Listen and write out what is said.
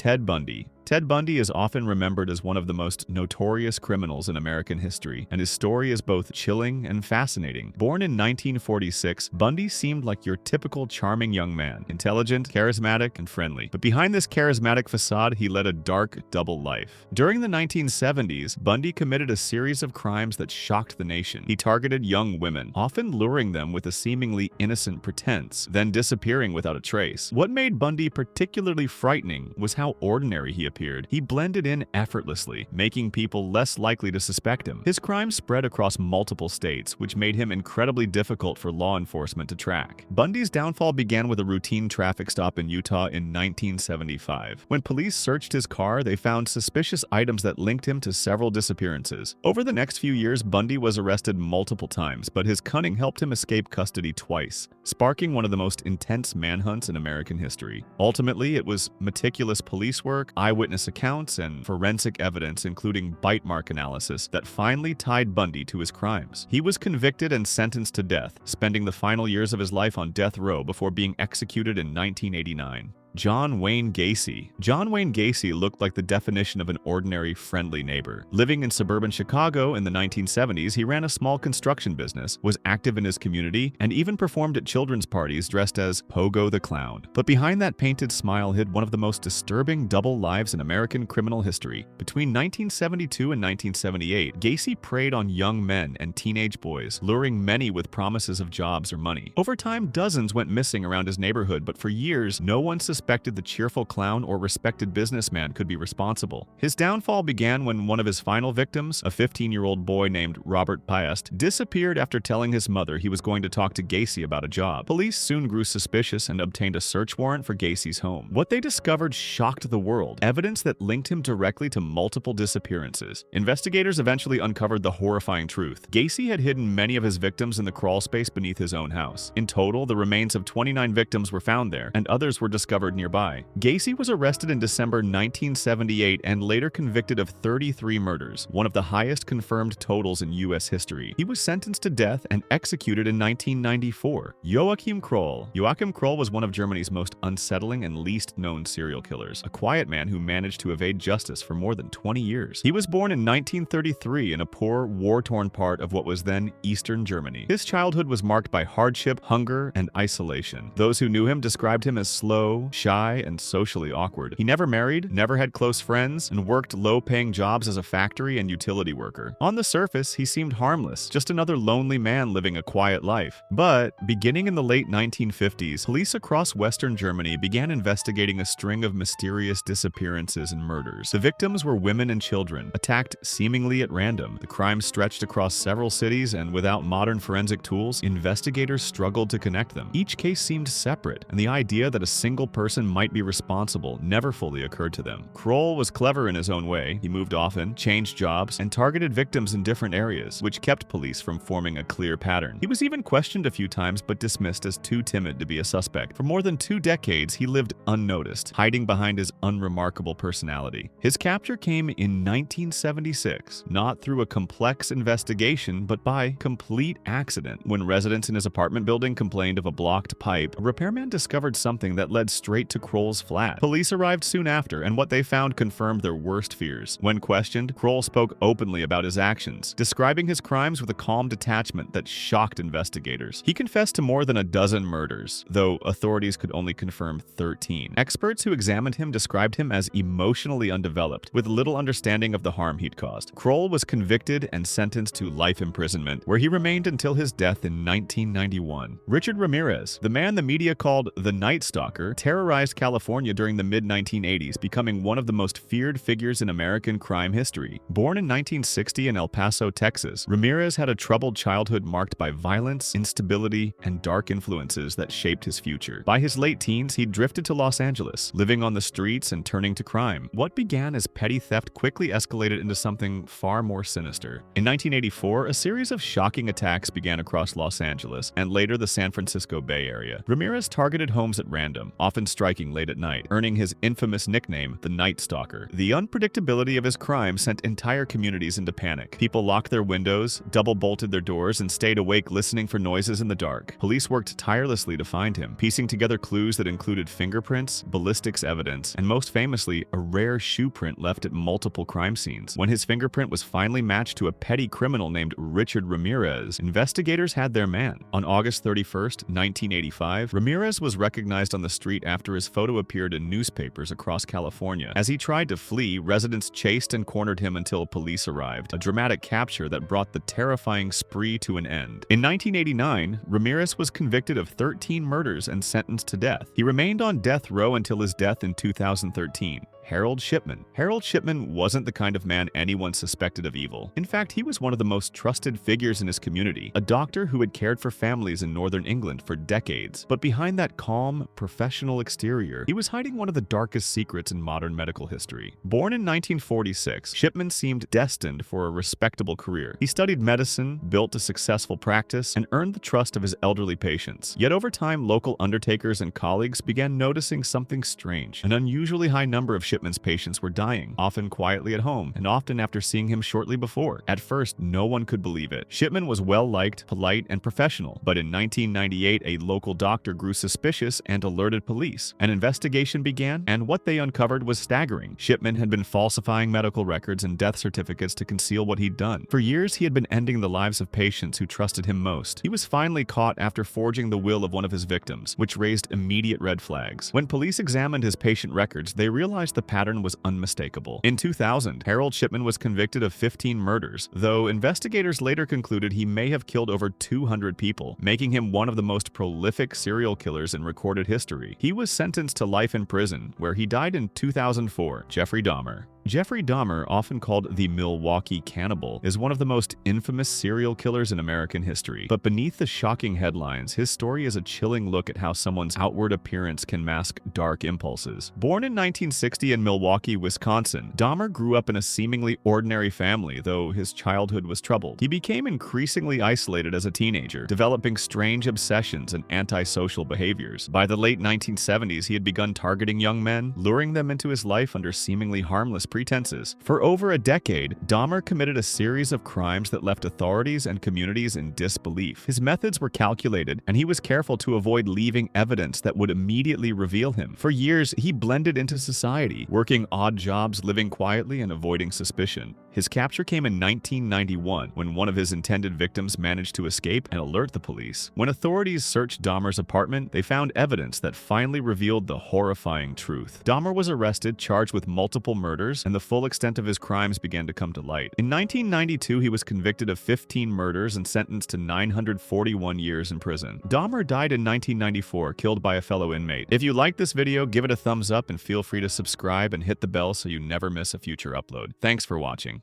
Ted Bundy. Ted Bundy is often remembered as one of the most notorious criminals in American history, and his story is both chilling and fascinating. Born in 1946, Bundy seemed like your typical charming young man, intelligent, charismatic, and friendly. But behind this charismatic facade, he led a dark, double life. During the 1970s, Bundy committed a series of crimes that shocked the nation. He targeted young women, often luring them with a seemingly innocent pretense, then disappearing without a trace. What made Bundy particularly frightening was how ordinary he appeared. He blended in effortlessly, making people less likely to suspect him. His crimes spread across multiple states, which made him incredibly difficult for law enforcement to track. Bundy's downfall began with a routine traffic stop in Utah in 1975. When police searched his car, they found suspicious items that linked him to several disappearances. Over the next few years, Bundy was arrested multiple times, but his cunning helped him escape custody twice, sparking one of the most intense manhunts in American history. Ultimately, it was meticulous police work, eyewitness accounts, and forensic evidence, including bite mark analysis, that finally tied Bundy to his crimes. He was convicted and sentenced to death, spending the final years of his life on death row before being executed in 1989. John Wayne Gacy. John Wayne Gacy looked like the definition of an ordinary, friendly neighbor. Living in suburban Chicago in the 1970s, he ran a small construction business, was active in his community, and even performed at children's parties dressed as Pogo the Clown. But behind that painted smile hid one of the most disturbing double lives in American criminal history. Between 1972 and 1978, Gacy preyed on young men and teenage boys, luring many with promises of jobs or money. Over time, dozens went missing around his neighborhood, but for years, no one suspected the cheerful clown or respected businessman could be responsible. His downfall began when one of his final victims, a 15-year-old boy named Robert Piest, disappeared after telling his mother he was going to talk to Gacy about a job. Police soon grew suspicious and obtained a search warrant for Gacy's home. What they discovered shocked the world, evidence that linked him directly to multiple disappearances. Investigators eventually uncovered the horrifying truth. Gacy had hidden many of his victims in the crawl space beneath his own house. In total, the remains of 29 victims were found there, and others were discovered nearby. Gacy was arrested in December 1978 and later convicted of 33 murders, one of the highest confirmed totals in U.S. history. He was sentenced to death and executed in 1994. Joachim Kroll. Joachim Kroll was one of Germany's most unsettling and least known serial killers, a quiet man who managed to evade justice for more than 20 years. He was born in 1933 in a poor, war-torn part of what was then Eastern Germany. His childhood was marked by hardship, hunger, and isolation. Those who knew him described him as slow, shy, and socially awkward. He never married, never had close friends, and worked low-paying jobs as a factory and utility worker. On the surface, he seemed harmless, just another lonely man living a quiet life. But, beginning in the late 1950s, police across Western Germany began investigating a string of mysterious disappearances and murders. The victims were women and children, attacked seemingly at random. The crime stretched across several cities, and without modern forensic tools, investigators struggled to connect them. Each case seemed separate, and the idea that a single person might be responsible never fully occurred to them. Kroll was clever in his own way. He moved often, changed jobs, and targeted victims in different areas, which kept police from forming a clear pattern. He was even questioned a few times but dismissed as too timid to be a suspect. For more than 2 decades, he lived unnoticed, hiding behind his unremarkable personality. His capture came in 1976, not through a complex investigation, but by complete accident. When residents in his apartment building complained of a blocked pipe, a repairman discovered something that led straight to Kroll's flat. Police arrived soon after, and what they found confirmed their worst fears. When questioned, Kroll spoke openly about his actions, describing his crimes with a calm detachment that shocked investigators. He confessed to more than a dozen murders, though authorities could only confirm 13. Experts who examined him described him as emotionally undeveloped, with little understanding of the harm he'd caused. Kroll was convicted and sentenced to life imprisonment, where he remained until his death in 1991. Richard Ramirez, the man the media called the Night Stalker, terrorized California during the mid-1980s, becoming one of the most feared figures in American crime history. Born in 1960 in El Paso, Texas, Ramirez had a troubled childhood marked by violence, instability, and dark influences that shaped his future. By his late teens, he drifted to Los Angeles, living on the streets and turning to crime. What began as petty theft quickly escalated into something far more sinister. In 1984, a series of shocking attacks began across Los Angeles and later the San Francisco Bay Area. Ramirez targeted homes at random, often striking late at night, earning his infamous nickname, the Night Stalker. The unpredictability of his crime sent entire communities into panic. People locked their windows, double-bolted their doors, and stayed awake listening for noises in the dark. Police worked tirelessly to find him, piecing together clues that included fingerprints, ballistics evidence, and most famously, a rare shoe print left at multiple crime scenes. When his fingerprint was finally matched to a petty criminal named Richard Ramirez, investigators had their man. On August 31, 1985, Ramirez was recognized on the street after his photo appeared in newspapers across California. As he tried to flee, residents chased and cornered him until police arrived, a dramatic capture that brought the terrifying spree to an end. In 1989, Ramirez was convicted of 13 murders and sentenced to death. He remained on death row until his death in 2013. Harold Shipman. Harold Shipman wasn't the kind of man anyone suspected of evil. In fact, he was one of the most trusted figures in his community, a doctor who had cared for families in northern England for decades. But behind that calm, professional exterior, he was hiding one of the darkest secrets in modern medical history. Born in 1946, Shipman seemed destined for a respectable career. He studied medicine, built a successful practice, and earned the trust of his elderly patients. Yet over time, local undertakers and colleagues began noticing something strange. An unusually high number of Shipman's patients were dying, often quietly at home, and often after seeing him shortly before. At first, no one could believe it. Shipman was well-liked, polite, and professional, but in 1998, a local doctor grew suspicious and alerted police. An investigation began, and what they uncovered was staggering. Shipman had been falsifying medical records and death certificates to conceal what he'd done. For years, he had been ending the lives of patients who trusted him most. He was finally caught after forging the will of one of his victims, which raised immediate red flags. When police examined his patient records, they realized the pattern was unmistakable. In 2000, Harold Shipman was convicted of 15 murders, though investigators later concluded he may have killed over 200 people, making him one of the most prolific serial killers in recorded history. He was sentenced to life in prison, where he died in 2004. Jeffrey Dahmer. Jeffrey Dahmer, often called the Milwaukee Cannibal, is one of the most infamous serial killers in American history. But beneath the shocking headlines, his story is a chilling look at how someone's outward appearance can mask dark impulses. Born in 1960 in Milwaukee, Wisconsin, Dahmer grew up in a seemingly ordinary family, though his childhood was troubled. He became increasingly isolated as a teenager, developing strange obsessions and antisocial behaviors. By the late 1970s, he had begun targeting young men, luring them into his life under seemingly harmless pretenses. For over a decade, Dahmer committed a series of crimes that left authorities and communities in disbelief. His methods were calculated, and he was careful to avoid leaving evidence that would immediately reveal him. For years, he blended into society, working odd jobs, living quietly, and avoiding suspicion. His capture came in 1991, when one of his intended victims managed to escape and alert the police. When authorities searched Dahmer's apartment, they found evidence that finally revealed the horrifying truth. Dahmer was arrested, charged with multiple murders, and the full extent of his crimes began to come to light. In 1992, he was convicted of 15 murders and sentenced to 941 years in prison. Dahmer died in 1994, killed by a fellow inmate. If you liked this video, give it a thumbs up and feel free to subscribe and hit the bell so you never miss a future upload. Thanks for watching.